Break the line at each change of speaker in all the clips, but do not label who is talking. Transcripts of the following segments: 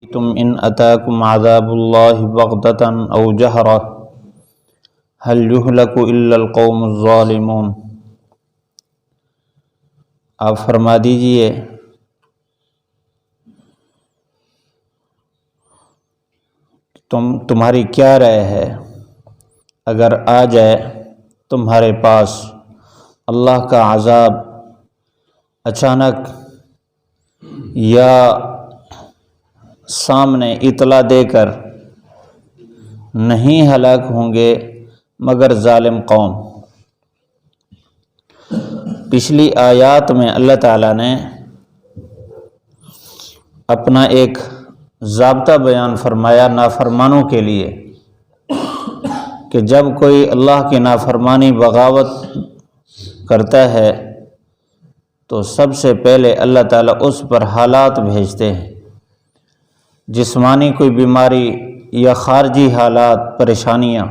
تم ان اتاکم عذاب اللہ بغتۃ او جہرہ هل یہلک الا القوم الظالمون۔ آپ فرما دیجئے تمہاری کیا رائے ہے اگر آ جائے تمہارے پاس اللہ کا عذاب اچانک یا سامنے اطلاع دے کر، نہیں ہلاک ہوں گے مگر ظالم قوم۔ پچھلی آیات میں اللہ تعالیٰ نے اپنا ایک ضابطہ بیان فرمایا نافرمانوں کے لیے کہ جب کوئی اللہ کی نافرمانی بغاوت کرتا ہے تو سب سے پہلے اللہ تعالیٰ اس پر حالات بھیجتے ہیں، جسمانی کوئی بیماری یا خارجی حالات، پریشانیاں۔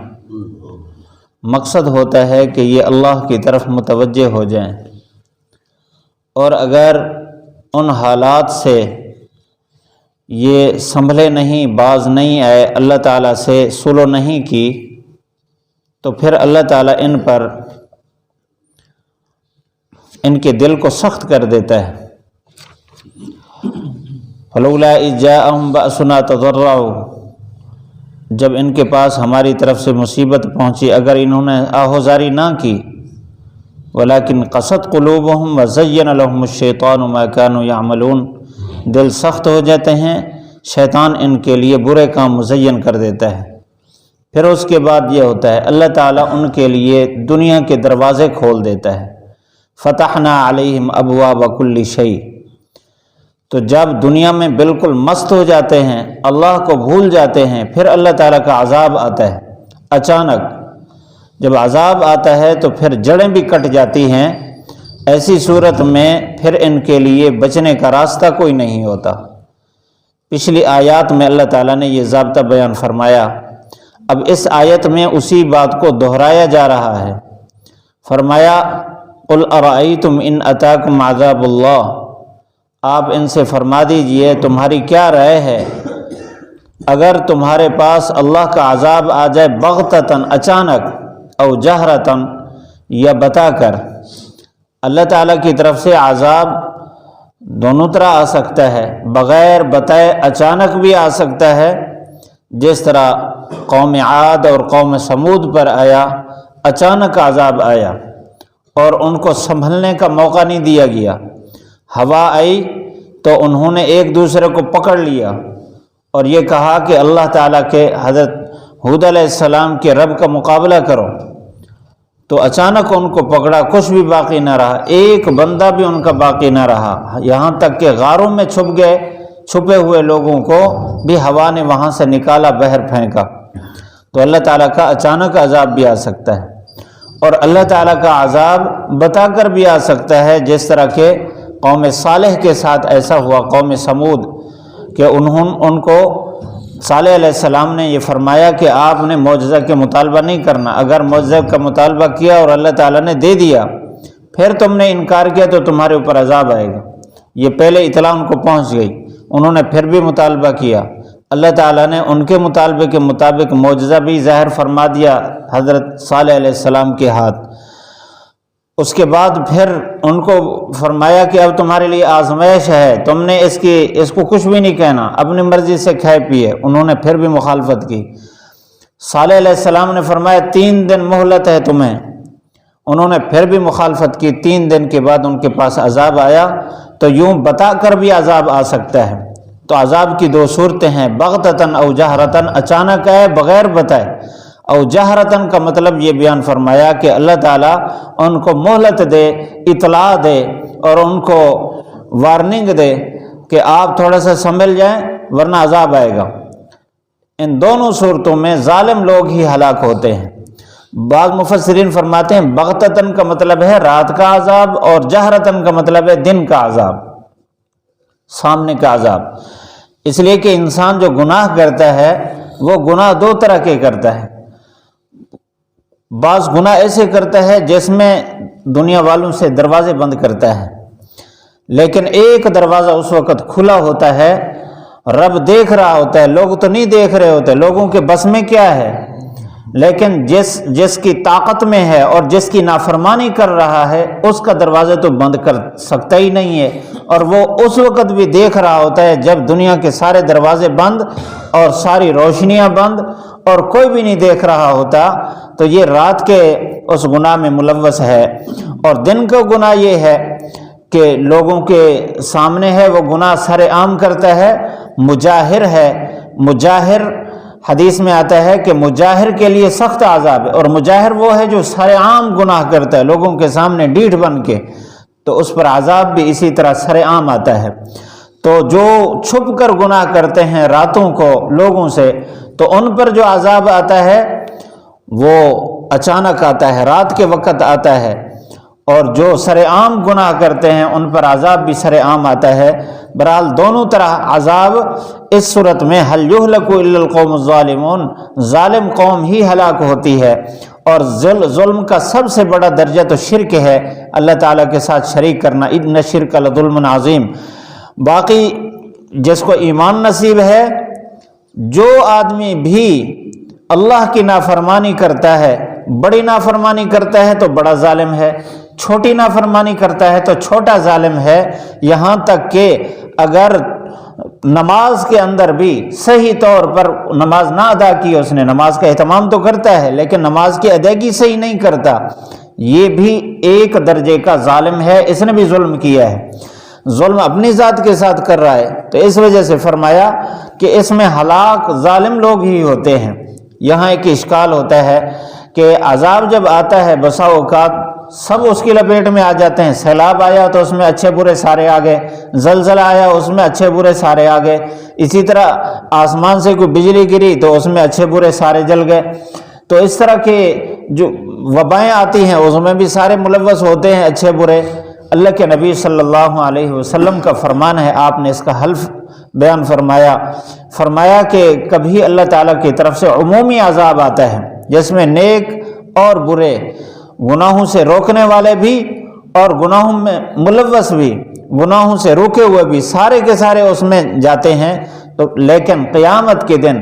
مقصد ہوتا ہے کہ یہ اللہ کی طرف متوجہ ہو جائیں، اور اگر ان حالات سے یہ سنبھلے نہیں، باز نہیں آئے، اللہ تعالیٰ سے صلح نہیں کی، تو پھر اللہ تعالیٰ ان پر ان کے دل کو سخت کر دیتا ہے۔ فلولا اذ جاءہم بأسنا تضرعوا، جب ان کے پاس ہماری طرف سے مصیبت پہنچی اگر انہوں نے آہوزاری نہ کی، ولیکن قست قلوبہم وزین لہم الشیطان ما كانوا یعملون، دل سخت ہو جاتے ہیں، شیطان ان کے لیے برے کام مزین کر دیتا ہے۔ پھر اس کے بعد یہ ہوتا ہے اللہ تعالیٰ ان کے لیے دنیا کے دروازے کھول دیتا ہے۔ فتحنا علیہم ابواب کل شیء، تو جب دنیا میں بالکل مست ہو جاتے ہیں، اللہ کو بھول جاتے ہیں، پھر اللہ تعالیٰ کا عذاب آتا ہے اچانک۔ جب عذاب آتا ہے تو پھر جڑیں بھی کٹ جاتی ہیں، ایسی صورت میں پھر ان کے لیے بچنے کا راستہ کوئی نہیں ہوتا۔ پچھلی آیات میں اللہ تعالیٰ نے یہ ضابطہ بیان فرمایا، اب اس آیت میں اسی بات کو دہرایا جا رہا ہے۔ فرمایا قل ارأیتم ان اتاکم عذاب اللہ، آپ ان سے فرما دیجئے تمہاری کیا رائے ہے اگر تمہارے پاس اللہ کا عذاب آ جائے بغتتاً اچانک، او جہرتاً یا بتا کر۔ اللہ تعالیٰ کی طرف سے عذاب دونوں طرح آ سکتا ہے، بغیر بتائے اچانک بھی آ سکتا ہے، جس طرح قوم عاد اور قوم سمود پر آیا، اچانک عذاب آیا اور ان کو سنبھلنے کا موقع نہیں دیا گیا۔ ہوا آئی تو انہوں نے ایک دوسرے کو پکڑ لیا اور یہ کہا کہ اللہ تعالیٰ کے حضرت ہود علیہ السلام کے رب کا مقابلہ کرو، تو اچانک ان کو پکڑا، کچھ بھی باقی نہ رہا، ایک بندہ بھی ان کا باقی نہ رہا، یہاں تک کہ غاروں میں چھپ گئے، چھپے ہوئے لوگوں کو بھی ہوا نے وہاں سے نکالا، باہر پھینکا۔ تو اللہ تعالیٰ کا اچانک عذاب بھی آ سکتا ہے، اور اللہ تعالیٰ کا عذاب بتا کر بھی آ سکتا ہے، جس طرح کہ قوم صالح کے ساتھ ایسا ہوا، قوم سمود، کہ ان کو صالح علیہ السلام نے یہ فرمایا کہ آپ نے معجزہ کے مطالبہ نہیں کرنا، اگر معجزہ کا مطالبہ کیا اور اللہ تعالیٰ نے دے دیا، پھر تم نے انکار کیا تو تمہارے اوپر عذاب آئے گا۔ یہ پہلے اطلاع ان کو پہنچ گئی، انہوں نے پھر بھی مطالبہ کیا، اللہ تعالیٰ نے ان کے مطالبے کے مطابق معجزہ بھی ظاہر فرما دیا حضرت صالح علیہ السلام کے ہاتھ۔ اس کے بعد پھر ان کو فرمایا کہ اب تمہارے لیے آزمائش ہے، تم نے اس کو کچھ بھی نہیں کہنا، اپنی مرضی سے کھائے پیے۔ انہوں نے پھر بھی مخالفت کی۔ صالح علیہ السلام نے فرمایا 3 دن مہلت ہے تمہیں، انہوں نے پھر بھی مخالفت کی۔ 3 دن کے بعد ان کے پاس عذاب آیا، تو یوں بتا کر بھی عذاب آ سکتا ہے۔ تو عذاب کی 2 صورتیں ہیں، بغتتاً او جہرتاً، اچانک آئے بغیر بتائے، او جہرتاً کا مطلب یہ بیان فرمایا کہ اللہ تعالیٰ ان کو مہلت دے، اطلاع دے، اور ان کو وارننگ دے کہ آپ تھوڑا سا سنبھل جائیں ورنہ عذاب آئے گا۔ ان دونوں صورتوں میں ظالم لوگ ہی ہلاک ہوتے ہیں۔ بعض مفسرین فرماتے ہیں بغتتاً کا مطلب ہے رات کا عذاب، اور جہرتاً کا مطلب ہے دن کا عذاب، سامنے کا عذاب۔ اس لیے کہ انسان جو گناہ کرتا ہے وہ گناہ 2 طرح کے کرتا ہے۔ بعض گناہ ایسے کرتا ہے جس میں دنیا والوں سے دروازے بند کرتا ہے، لیکن ایک دروازہ اس وقت کھلا ہوتا ہے رب دیکھ رہا ہوتا ہے، لوگ تو نہیں دیکھ رہے ہوتے، لوگوں کے بس میں کیا ہے، لیکن جس کی طاقت میں ہے اور جس کی نافرمانی کر رہا ہے اس کا دروازہ تو بند کر سکتا ہی نہیں ہے، اور وہ اس وقت بھی دیکھ رہا ہوتا ہے جب دنیا کے سارے دروازے بند اور ساری روشنیاں بند اور کوئی بھی نہیں دیکھ رہا ہوتا، تو یہ رات کے اس گناہ میں ملوث ہے۔ اور دن کا گناہ یہ ہے کہ لوگوں کے سامنے ہے، وہ گناہ سر عام کرتا ہے، مجاہر ہے، مجاہر حدیث میں آتا ہے کہ مجاہر کے لیے سخت عذاب ہے، اور مجاہر وہ ہے جو سر عام گناہ کرتا ہے لوگوں کے سامنے ڈیٹھ بن کے، تو اس پر عذاب بھی اسی طرح سر عام آتا ہے۔ تو جو چھپ کر گناہ کرتے ہیں راتوں کو لوگوں سے، تو ان پر جو عذاب آتا ہے وہ اچانک آتا ہے، رات کے وقت آتا ہے، اور جو سر عام گناہ کرتے ہیں ان پر عذاب بھی سر عام آتا ہے۔ بہرحال دونوں طرح عذاب اس صورت میں هل يهلك الا القوم الظالمون، ظالم قوم ہی ہلاک ہوتی ہے، اور ظلم کا سب سے بڑا درجہ تو شرک ہے، اللہ تعالیٰ کے ساتھ شریک کرنا، ان الشرک لظلم عظیم۔ باقی جس کو ایمان نصیب ہے، جو آدمی بھی اللہ کی نافرمانی کرتا ہے، بڑی نافرمانی کرتا ہے تو بڑا ظالم ہے، چھوٹی نافرمانی کرتا ہے تو چھوٹا ظالم ہے، یہاں تک کہ اگر نماز کے اندر بھی صحیح طور پر نماز نہ ادا کی، اس نے نماز کا اہتمام تو کرتا ہے لیکن نماز کی ادائیگی صحیح نہیں کرتا، یہ بھی ایک درجے کا ظالم ہے، اس نے بھی ظلم کیا ہے، ظلم اپنی ذات کے ساتھ کر رہا ہے۔ تو اس وجہ سے فرمایا کہ اس میں ہلاک ظالم لوگ ہی ہوتے ہیں۔ یہاں ایک اشکال ہوتا ہے کہ عذاب جب آتا ہے بسا اوقات سب اس کی لپیٹ میں آ جاتے ہیں، سیلاب آیا تو اس میں اچھے برے سارے آ گئے، زلزلہ آیا اس میں اچھے برے سارے آ گئے، اسی طرح آسمان سے کوئی بجلی گری تو اس میں اچھے برے سارے جل گئے، تو اس طرح کے جو وبائیں آتی ہیں اس میں بھی سارے ملوث ہوتے ہیں اچھے برے۔ اللہ کے نبی صلی اللہ علیہ وسلم کا فرمان ہے، آپ نے اس کا حلف بیان فرمایا کہ کبھی اللہ تعالیٰ کی طرف سے عمومی عذاب آتا ہے جس میں نیک اور برے، گناہوں سے روکنے والے بھی اور گناہوں میں ملوث بھی، گناہوں سے روکے ہوئے بھی، سارے کے سارے اس میں جاتے ہیں۔ تو لیکن قیامت کے دن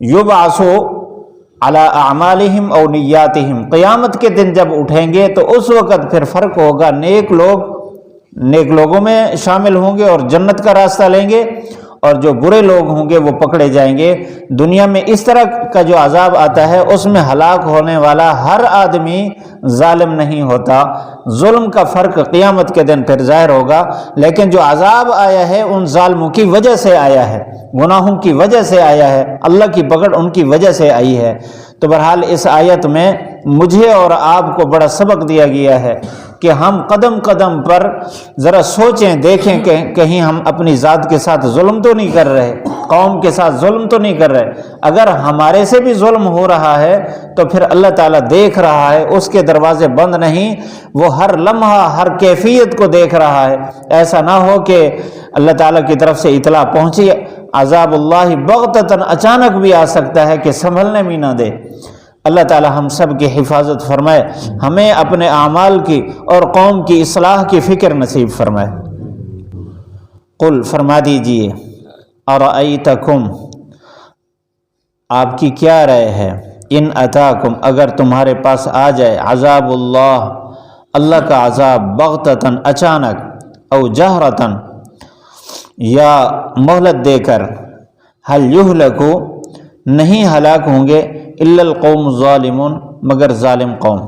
یبعثوا علی اعمالہم او نیاتہم، قیامت کے دن جب اٹھیں گے تو اس وقت پھر فرق ہوگا، نیک لوگوں میں شامل ہوں گے اور جنت کا راستہ لیں گے، اور جو برے لوگ ہوں گے وہ پکڑے جائیں گے۔ دنیا میں اس طرح کا جو عذاب آتا ہے اس میں ہلاک ہونے والا ہر آدمی ظالم نہیں ہوتا، ظلم کا فرق قیامت کے دن پھر ظاہر ہوگا، لیکن جو عذاب آیا ہے ان ظالموں کی وجہ سے آیا ہے، گناہوں کی وجہ سے آیا ہے، اللہ کی پکڑ ان کی وجہ سے آئی ہے۔ تو بہرحال اس آیت میں مجھے اور آپ کو بڑا سبق دیا گیا ہے کہ ہم قدم قدم پر ذرا سوچیں، دیکھیں کہ کہیں ہم اپنی ذات کے ساتھ ظلم تو نہیں کر رہے، قوم کے ساتھ ظلم تو نہیں کر رہے۔ اگر ہمارے سے بھی ظلم ہو رہا ہے تو پھر اللہ تعالیٰ دیکھ رہا ہے، اس کے دروازے بند نہیں، وہ ہر لمحہ ہر کیفیت کو دیکھ رہا ہے۔ ایسا نہ ہو کہ اللہ تعالیٰ کی طرف سے اطلاع پہنچی، عذاب اللہ بغتتاً اچانک بھی آ سکتا ہے کہ سنبھلنے بھی نہ دے۔ اللہ تعالی ہم سب کی حفاظت فرمائے، ہمیں اپنے اعمال کی اور قوم کی اصلاح کی فکر نصیب فرمائے۔ قل فرما دیجئے، ارأیتکم آپ کی کیا رائے ہے، ان اتاکم اگر تمہارے پاس آ جائے عذاب اللہ، اللہ کا عذاب بغتتاً اچانک، او جہرتاً یا مہلت دے کر، هل یہلکو نہیں ہلاک ہوں گے الا القوم الظالمون مگر ظالم قوم۔